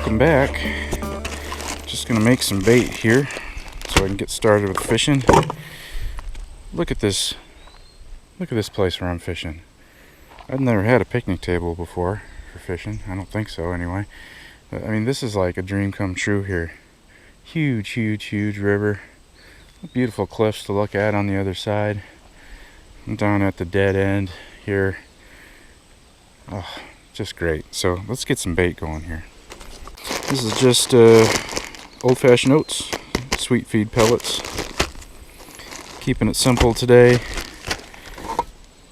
welcome back. Just gonna make some bait here so I can get started with fishing. Look at this place where I'm fishing. I've never had a picnic table before for fishing. I don't think so anyway. But, I mean, this is like a dream come true here. Huge river. Beautiful cliffs to look at on the other side. I'm down at the dead end here. Oh, just great. So let's get some bait going here. This is just old-fashioned oats, sweet feed pellets. Keeping it simple today.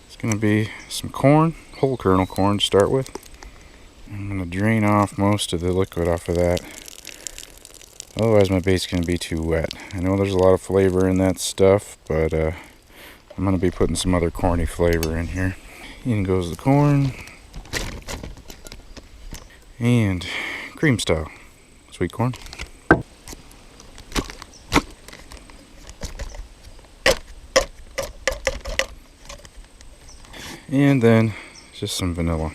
It's going to be some corn, whole kernel corn to start with. I'm going to drain off most of the liquid off of that. Otherwise my bait's going to be too wet. I know there's a lot of flavor in that stuff, but I'm going to be putting some other corny flavor in here. In goes the corn. And cream style sweet corn. And then just some vanilla.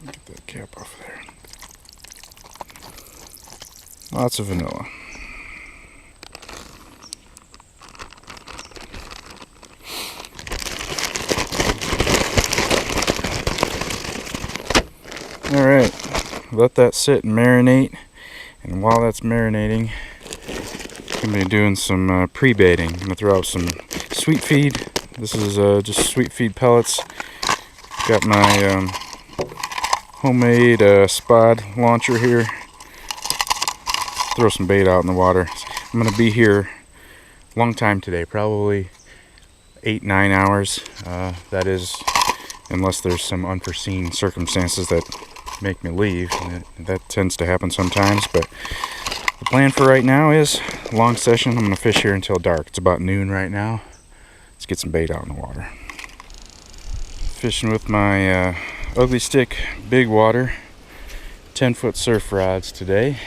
Get that cap off there. Lots of vanilla. Alright, let that sit and marinate. And while that's marinating, I'm going to be doing some pre-baiting. I'm going to throw out some sweet feed. This is just sweet feed pellets. Got my homemade spod launcher here. Throw some bait out in the water. I'm going to be here a long time today, probably 8-9 hours. That is, unless there's some unforeseen circumstances that make me leave. And that tends to happen sometimes, but the plan for right now is a long session. I'm going to fish here until dark. It's about noon right now. Let's get some bait out in the water. Fishing with my Ugly Stick Big Water 10-foot surf rods today.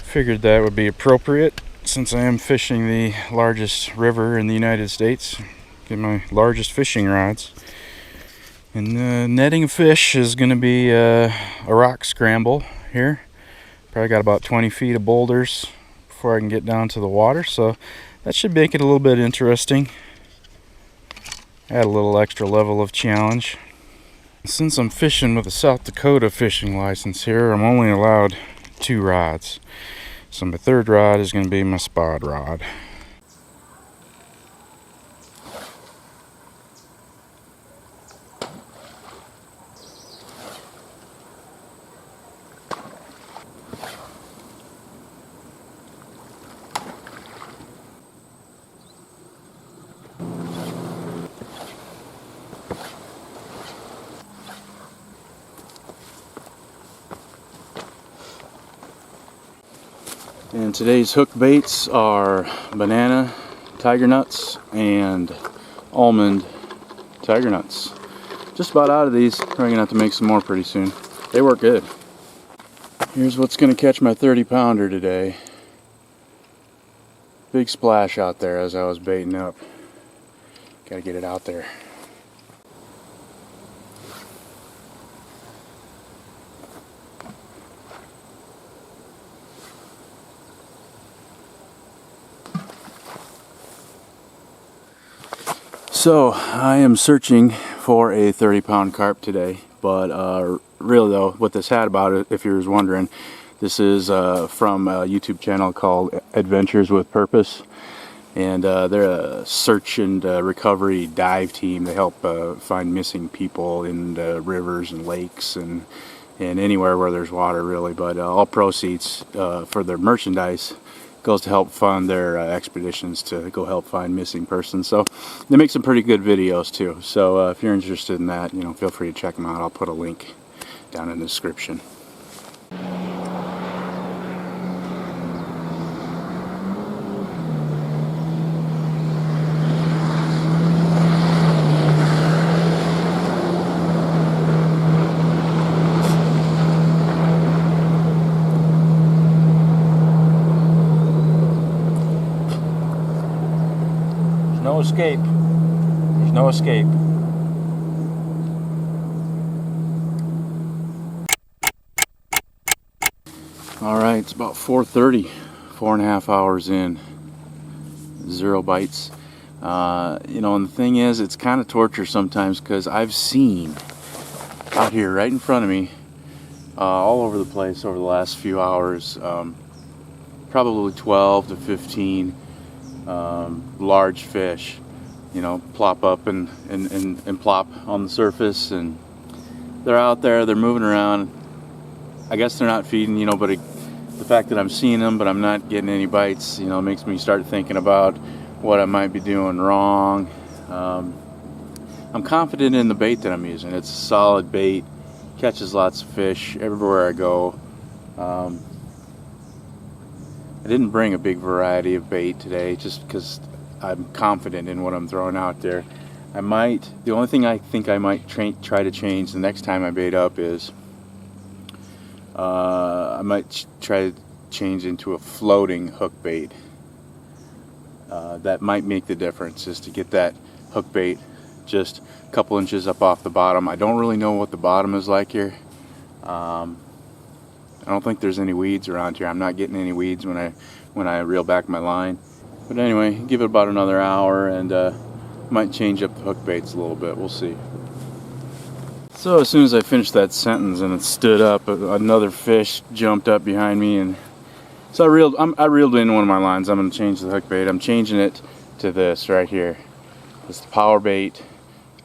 Figured that would be appropriate since I am fishing the largest river in the United States. Get my largest fishing rods. And netting a fish is going to be a rock scramble here. Probably got about 20 feet of boulders before I can get down to the water, so that should make it a little bit interesting. Add a little extra level of challenge. Since I'm fishing with a South Dakota fishing license here, I'm only allowed 2 rods. So my third rod is going to be my spod rod. And today's hook baits are banana tiger nuts and almond tiger nuts. Just about out of these. Probably gonna have to make some more pretty soon. They work good. Here's what's gonna catch my 30-pounder today. Big splash out there as I was baiting up. Gotta get it out there. So I am searching for a 30-pound carp today, but really though, what this had about it, if you was wondering, this is from a YouTube channel called Adventures with Purpose, and they're a search and recovery dive team. They help find missing people in rivers and lakes and anywhere where there's water really, but all proceeds for their merchandise goes to help fund their expeditions to go help find missing persons. So they make some pretty good videos too. So if you're interested in that, you know, feel free to check them out. I'll put a link down in the description. No escape. There's no escape. Alright, it's about 4:30, 4.5 hours in, 0 bites. You know, and the thing is, it's kind of torture sometimes because I've seen out here right in front of me, all over the place over the last few hours, probably 12 to 15 large fish, you know, plop up and plop on the surface, and they're out there, they're moving around. I guess they're not feeding, you know, but the fact that I'm seeing them but I'm not getting any bites, you know, makes me start thinking about what I might be doing wrong. I'm confident in the bait that I'm using. It's a solid bait, catches lots of fish everywhere I go. I didn't bring a big variety of bait today just because I'm confident in what I'm throwing out there. The only thing I think I might try to change the next time I bait up is I might try to change into a floating hook bait. That might make the difference, is to get that hook bait just a couple inches up off the bottom. I don't really know what the bottom is like here. I don't think there's any weeds around here. I'm not getting any weeds when I reel back my line. But anyway, give it about another hour and might change up the hook baits a little bit. We'll see. So as soon as I finished that sentence and it stood up, another fish jumped up behind me, and so I reeled in one of my lines. I'm going to change the hook bait. I'm changing it to this right here. It's the power bait,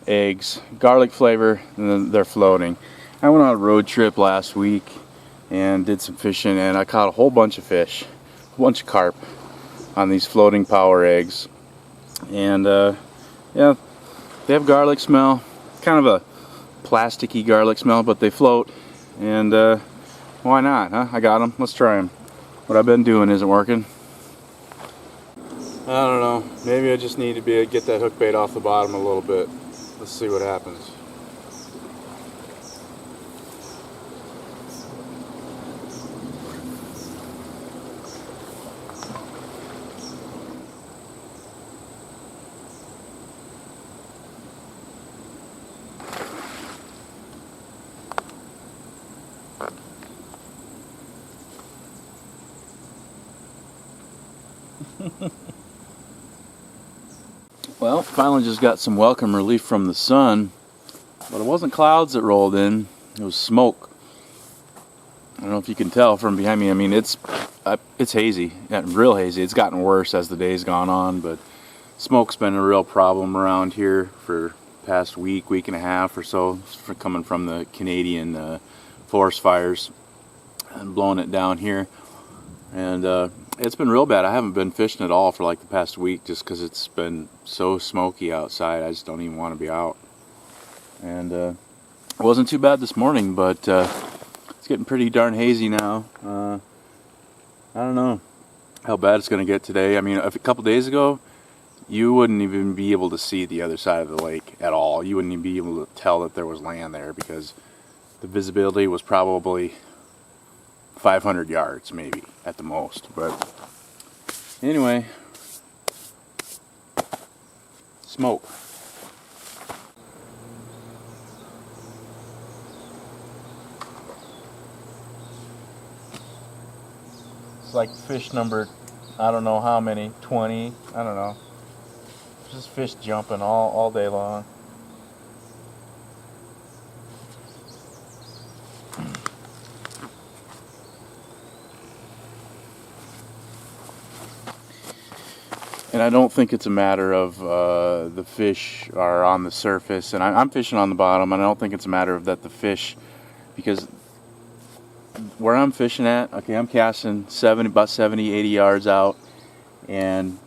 eggs, garlic flavor, and then they're floating. I went on a road trip last week and did some fishing, and I caught a whole bunch of fish, a bunch of carp on these floating power eggs. And yeah, they have garlic smell, kind of a plasticky garlic smell, but they float, and why not, huh? I got them. Let's try them. What I've been doing isn't working. I don't know, maybe I just need to get that hook bait off the bottom a little bit. Let's see what happens. Well, finally just got some welcome relief from the sun, but it wasn't clouds that rolled in, it was smoke. I don't know if you can tell from behind me. I mean, it's hazy, real hazy. It's gotten worse as the day's gone on, but smoke's been a real problem around here for the past week and a half or so, coming from the Canadian forest fires and blowing it down here. And it's been real bad. I haven't been fishing at all for like the past week just because it's been so smoky outside. I just don't even want to be out. And it wasn't too bad this morning, but it's getting pretty darn hazy now. I don't know how bad it's going to get today. I mean, a couple days ago, you wouldn't even be able to see the other side of the lake at all. You wouldn't even be able to tell that there was land there because the visibility was probably 500 yards maybe at the most. But anyway, smoke. It's like fish number, I don't know how many, 20, I don't know. Just fish jumping all day long. And I don't think it's a matter of the fish are on the surface, and I'm fishing on the bottom, and I don't think it's a matter of that the fish, because where I'm fishing at, okay, I'm casting about 70, 80 yards out, and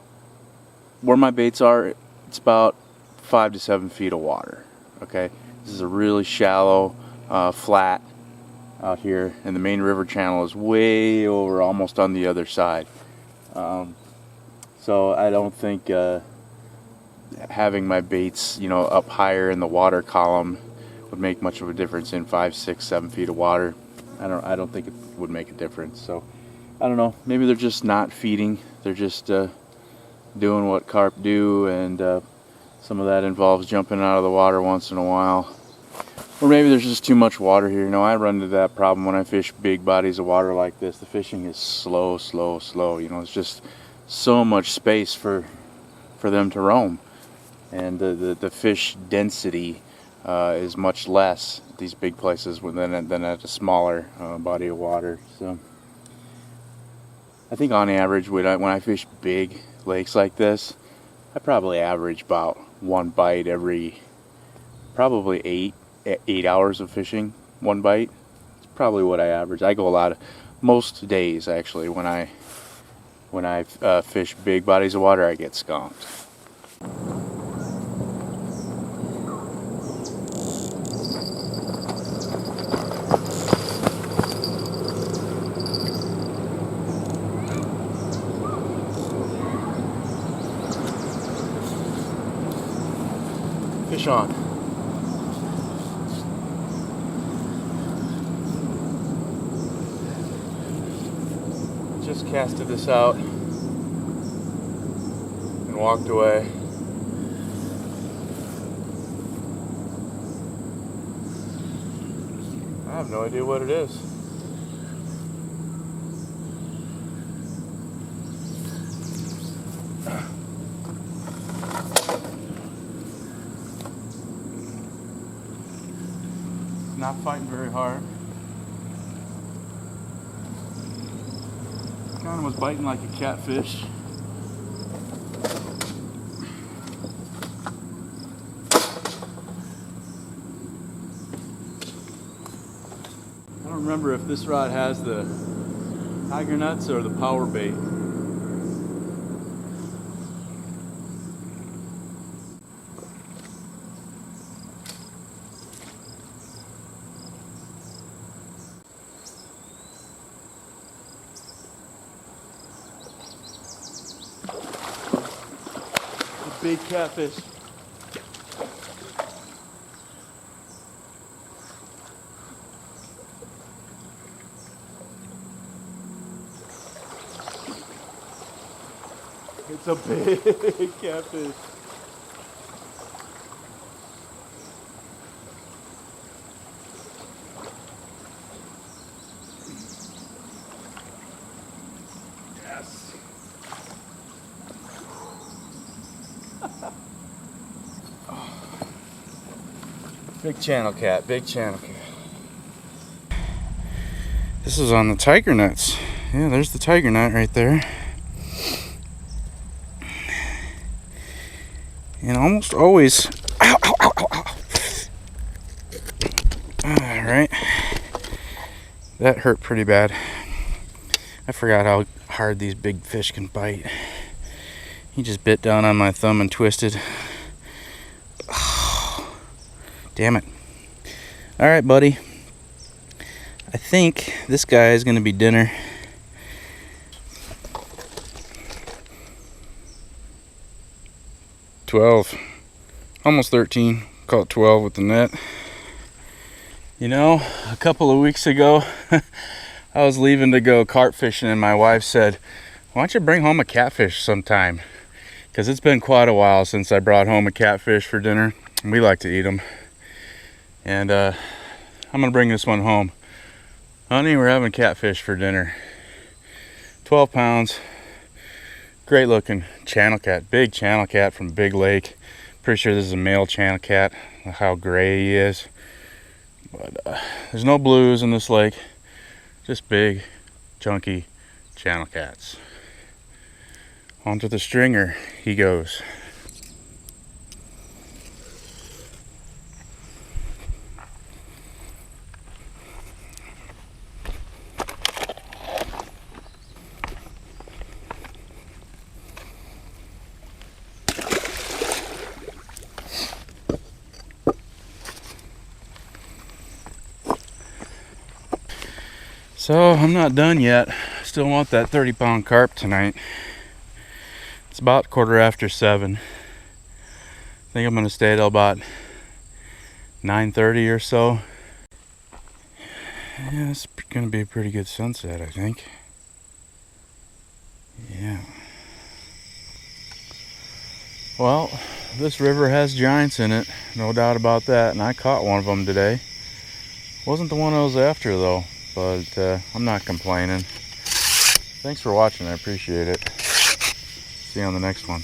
where my baits are, it's about 5 to 7 feet of water, okay? This is a really shallow, flat out here, and the main river channel is way over, almost on the other side. So I don't think having my baits, you know, up higher in the water column would make much of a difference in 5, 6, 7 feet of water. I don't think it would make a difference. So I don't know. Maybe they're just not feeding. They're just doing what carp do, and some of that involves jumping out of the water once in a while. Or maybe there's just too much water here. You know, I run into that problem when I fish big bodies of water like this. The fishing is slow. You know, it's just so much space for them to roam. And the fish density is much less at these big places than at a smaller body of water. So I think on average when I fish big lakes like this, I probably average about one bite every probably 8 hours of fishing. One bite. It's probably what I average. I go most days actually when I fish big bodies of water, I get skunked. Fish on. Just casted this out and walked away. I have no idea what it is. Not fighting very hard. Kind of was biting like a catfish. I don't remember if this rod has the tiger nuts or the power bait. Big catfish. It's a big catfish. Yes. Big channel cat, big channel cat. This is on the tiger nuts. Yeah, there's the tiger nut right there. And almost always, ow, ow, ow, ow, ow. All right, that hurt pretty bad. I forgot how hard these big fish can bite. He just bit down on my thumb and twisted. Damn it. All right, buddy. I think this guy is going to be dinner. $12. Almost 13. Call it 12 with the net. You know, a couple of weeks ago, I was leaving to go carp fishing, and my wife said, why don't you bring home a catfish sometime? Because it's been quite a while since I brought home a catfish for dinner. And we like to eat them. And I'm gonna bring this one home. Honey, we're having catfish for dinner. 12 pounds. Great looking channel cat. Big channel cat from Big Lake. Pretty sure this is a male channel cat. Look how gray he is. But there's no blues in this lake. Just big, chunky channel cats. Onto the stringer he goes. So I'm not done yet. Still want that 30-pound carp tonight. It's about 7:15. I think I'm gonna stay till about 9:30 or so. Yeah, it's gonna be a pretty good sunset, I think. Yeah. Well, this river has giants in it, no doubt about that, and I caught one of them today. Wasn't the one I was after though, but I'm not complaining. Thanks for watching, I appreciate it. See you on the next one.